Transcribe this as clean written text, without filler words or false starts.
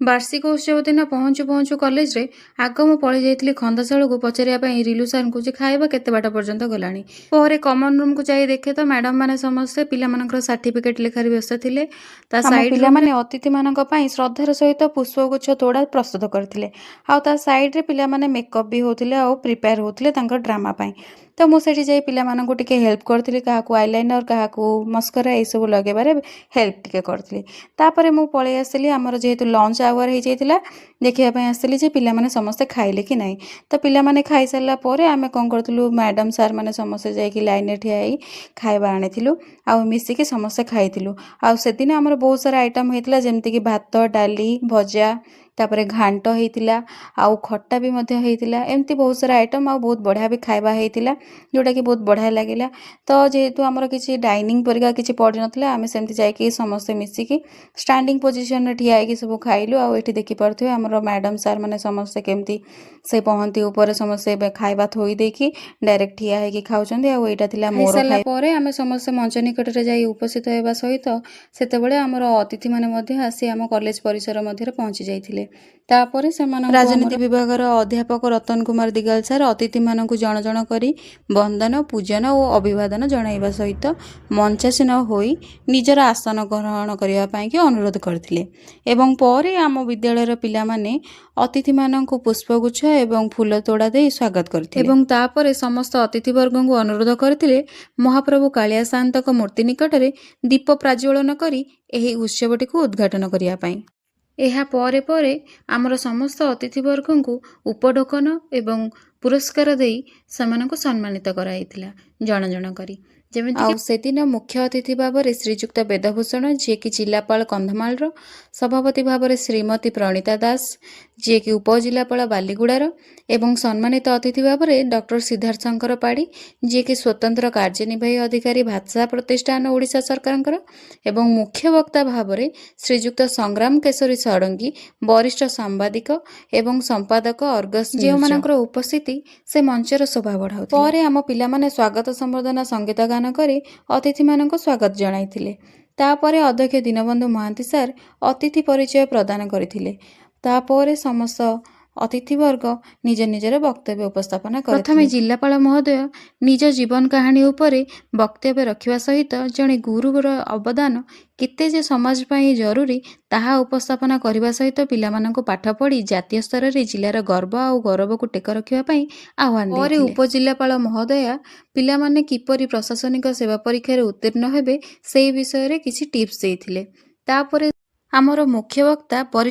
ବାର୍ଷିକ ଉତ୍ସବ ଦିନ ପହଞ୍ଚୁ ପହଞ୍ଚୁ କଲେଜରେ ଆଗ ମୁଁ ପଳେଇ ଯାଇଥିଲି ଖନ୍ଦାଶାଳକୁ ପଚାରିବା ପାଇଁ ରିଲୁ ସାର୍ଙ୍କୁ ଯେ ଖାଇବା କେତେ ବାଟ ପର୍ଯ୍ୟନ୍ତ ଗଲାଣି। ପରେ କମନ ରୁମ୍କୁ ଯାଇ ଦେଖେ ତ ମ୍ୟାଡାମ ମାନେ ସମସ୍ତେ ପିଲାମାନଙ୍କର ସାର୍ଟିଫିକେଟ ଲେଖାରେ ବ୍ୟସ୍ତ ଥିଲେ। ତା ସାଇଡ୍ ପିଲାମାନେ ଅତିଥିମାନଙ୍କ ପାଇଁ ଶ୍ରଦ୍ଧାର ସହିତ ପୁଷ୍ପଗୁଚ୍ଛ ତୋଡ଼ା ପ୍ରସ୍ତୁତ କରିଥିଲେ। ଆଉ ତା ସାଇଡ୍ରେ ପିଲାମାନେ ମେକଅପ୍ ବି ହେଉଥିଲେ ଆଉ ପ୍ରିପେୟାର ହେଉଥିଲେ ତାଙ୍କ ଡ୍ରାମା ପାଇଁ। ତ ମୁଁ ସେଠି ଯାଇ ପିଲାମାନଙ୍କୁ ଟିକେ ହେଲ୍ପ କରିଥିଲି, କାହାକୁ ଆଇଲାଇନର କାହାକୁ ମସ୍କରା ଏଇସବୁ ଲଗାଇବାରେ ହେଲ୍ପ ଟିକେ କରିଥିଲି। ତାପରେ ମୁଁ ପଳେଇ ଆସିଲି, ଆମର ଯେହେତୁ ଲଞ୍ଚ ଆୱାର ହେଇଯାଇଥିଲା, ଦେଖିବା ପାଇଁ ଆସିଥିଲି ଯେ ପିଲାମାନେ ସମସ୍ତେ ଖାଇଲେ କି ନାହିଁ। ତ ପିଲାମାନେ ଖାଇସାରିଲା ପରେ ଆମେ କ'ଣ କରିଥିଲୁ, ମ୍ୟାଡ଼ାମ ସାର୍ ମାନେ ସମସ୍ତେ ଯାଇକି ଲାଇନରେ ଠିଆ ହେଇ ଖାଇବା ଆଣିଥିଲୁ ଆଉ ମିଶିକି ସମସ୍ତେ ଖାଇଥିଲୁ। ଆଉ ସେଦିନ ଆମର ବହୁତ ସାରା ଆଇଟମ୍ ହେଇଥିଲା, ଯେମିତିକି ଭାତ, ଡାଲି, ଭଜା, ତାପରେ ଘାଣ୍ଟ ହେଇଥିଲା ଆଉ ଖଟା ବି ମଧ୍ୟ ହେଇଥିଲା। ଏମିତି ବହୁତ ସାରା ଆଇଟମ୍ ଆଉ ବହୁତ ବଢ଼ିଆ ବି ଖାଇବା ହେଇଥିଲା, ଯେଉଁଟାକି ବହୁତ ବଢ଼ିଆ ଲାଗିଲା। ତ ଯେହେତୁ ଆମର କିଛି ଡାଇନିଂ ପରିକା କିଛି ପଡ଼ିନଥିଲା, ଆମେ ସେମିତି ଯାଇକି ସମସ୍ତେ ମିଶିକି ଷ୍ଟାଣ୍ଡିଂ ପୋଜିସନରେ ଠିଆ ହେଇକି ସବୁ ଖାଇଲୁ। ଆଉ ଏଠି ଦେଖିପାରୁଥିବେ ଆମର ମ୍ୟାଡ଼ାମ ସାର୍ ମାନେ ସମସ୍ତେ କେମିତି ସେ ପହନ୍ତି ଉପରେ ସମସ୍ତେ ଖାଇବା ଥୋଇ ଦେଇକି ଡାଇରେକ୍ଟ ଠିଆ ହେଇକି ଖାଉଛନ୍ତି। ଆଉ ଏଇଟା ଥିଲା ମୋର ଖାଇବା। ପରେ ଆମେ ସମସ୍ତେ ମଞ୍ଚ ନିକଟରେ ଯାଇ ଉପସ୍ଥିତ ହେବା ସହିତ ସେତେବେଳେ ଆମର ଅତିଥିମାନେ ମଧ୍ୟ ଆସି ଆମ କଲେଜ ପରିସର ମଧ୍ୟରେ ପହଞ୍ଚି ଯାଇଥିଲେ। ତାପରେ ସେମାନଙ୍କୁ ରାଜନୀତି ବିଭାଗର ଅଧ୍ୟାପକ ରତନ କୁମାର ଦିଗାଲ ସାର୍ ଅତିଥିମାନଙ୍କୁ ଜଣ ଜଣ କରି ବନ୍ଦନ, ପୂଜନ ଓ ଅଭିବାଦନ ଜଣାଇବା ସହିତ ମଞ୍ଚାସୀନ ହୋଇ ନିଜର ଆସନ ଗ୍ରହଣ କରିବା ପାଇଁକି ଅନୁରୋଧ କରିଥିଲେ। ଏବଂ ପରେ ଆମ ବିଦ୍ୟାଳୟର ପିଲାମାନେ ଅତିଥିମାନଙ୍କୁ ପୁଷ୍ପଗୁଚ୍ଛ ଏବଂ ଫୁଲ ତୋଡ଼ା ଦେଇ ସ୍ୱାଗତ କରିଥିଲେ। ଏବଂ ତାପରେ ସମସ୍ତ ଅତିଥିବର୍ଗଙ୍କୁ ଅନୁରୋଧ କରିଥିଲେ ମହାପ୍ରଭୁ କାଳିଆ ସାଆନ୍ତଙ୍କ ମୂର୍ତ୍ତି ନିକଟରେ ଦୀପ ପ୍ରାଜ୍ୱଳନ କରି ଏହି ଉତ୍ସବଟିକୁ ଉଦ୍ଘାଟନ କରିବା ପାଇଁ। ଏହା ପରେ ପରେ ଆମର ସମସ୍ତ ଅତିଥିବର୍ଗଙ୍କୁ ଉପଢୋକନ ଏବଂ ପୁରସ୍କାର ଦେଇ ସେମାନଙ୍କୁ ସମ୍ମାନିତ କରାଯାଇଥିଲା ଜଣ ଜଣ କରି। ଯେମିତି ଆଉ ସେଦିନ ମୁଖ୍ୟ ଅତିଥି ଭାବରେ ଶ୍ରୀଯୁକ୍ତ ବେଦଭୂଷଣ, ଯିଏକି ଜିଲ୍ଲାପାଳ କନ୍ଧମାଳର, ସଭାପତି ଭାବରେ ଶ୍ରୀମତୀ ପ୍ରଣୀତା ଦାସ, ଯିଏକି ଉପଜିଲ୍ଲାପାଳ ବାଲିଗୁଡ଼ାର, ଏବଂ ସମ୍ମାନିତ ଅତିଥି ଭାବରେ ଡକ୍ଟର ସିଦ୍ଧାର୍ଥ ଶଙ୍କର ପାଢ଼ୀ, ଯିଏକି ସ୍ୱତନ୍ତ୍ର କାର୍ଯ୍ୟନିର୍ବାହୀ ଅଧିକାରୀ ଭାଷା ପ୍ରତିଷ୍ଠାନ ଓଡ଼ିଶା ସରକାରଙ୍କର, ଏବଂ ମୁଖ୍ୟ ବକ୍ତା ଭାବରେ ଶ୍ରୀଯୁକ୍ତ ସଂଗ୍ରାମ କେଶରୀ ଷଡ଼ଙ୍ଗୀ, ବରିଷ୍ଠ ସାମ୍ବାଦିକ ଏବଂ ସମ୍ପାଦକ ଅର୍ଗସ, ଯେଉଁମାନଙ୍କର ଉପସ୍ଥିତି ସେ ମଞ୍ଚର ଶୋଭା ବଢ଼ାଉଥିଲା। ପରେ ଆମ ପିଲାମାନେ ସ୍ୱାଗତ ସମ୍ବର୍ଦ୍ଧନା ସଙ୍ଗୀତ ଗାନ କରି ଅତିଥିମାନଙ୍କୁ ସ୍ୱାଗତ ଜଣାଇଥିଲେ। ତାପରେ ଅଧ୍ୟକ୍ଷ ଦୀନବନ୍ଧୁ ମହାନ୍ତି ସାର୍ ଅତିଥି ପରିଚୟ ପ୍ରଦାନ କରିଥିଲେ। ତାପରେ ସମସ୍ତ ଅତିଥିବର୍ଗ ନିଜ ନିଜର ବକ୍ତବ୍ୟ ଉପସ୍ଥାପନା କରିଥିଲେ। ପ୍ରଥମେ ଜିଲ୍ଲାପାଳ ମହୋଦୟ ନିଜ ଜୀବନ କାହାଣୀ ଉପରେ ବକ୍ତବ୍ୟ ରଖିବା ସହିତ ଜଣେ ଗୁରୁର ଅବଦାନ କେତେ ଯେ ସମାଜ ପାଇଁ ଜରୁରୀ ତାହା ଉପସ୍ଥାପନା କରିବା ସହିତ ପିଲାମାନଙ୍କୁ ପାଠ ପଢ଼ି ଜାତୀୟ ସ୍ତରରେ ଜିଲ୍ଲାର ଗର୍ବ ଆଉ ଗୌରବକୁ ଟେକ ରଖିବା ପାଇଁ ଆହ୍ୱାନ ଦେଇଥିଲେ। ପରେ ଉପଜିଲ୍ଲାପାଳ ମହୋଦୟା ପିଲାମାନେ କିପରି ପ୍ରଶାସନିକ ସେବା ପରୀକ୍ଷାରେ ଉତ୍ତୀର୍ଣ୍ଣ ହେବେ ସେହି ବିଷୟରେ କିଛି ଟିପ୍ସ ଦେଇଥିଲେ। ତାପରେ ଆମର ମୁଖ୍ୟ ବକ୍ତା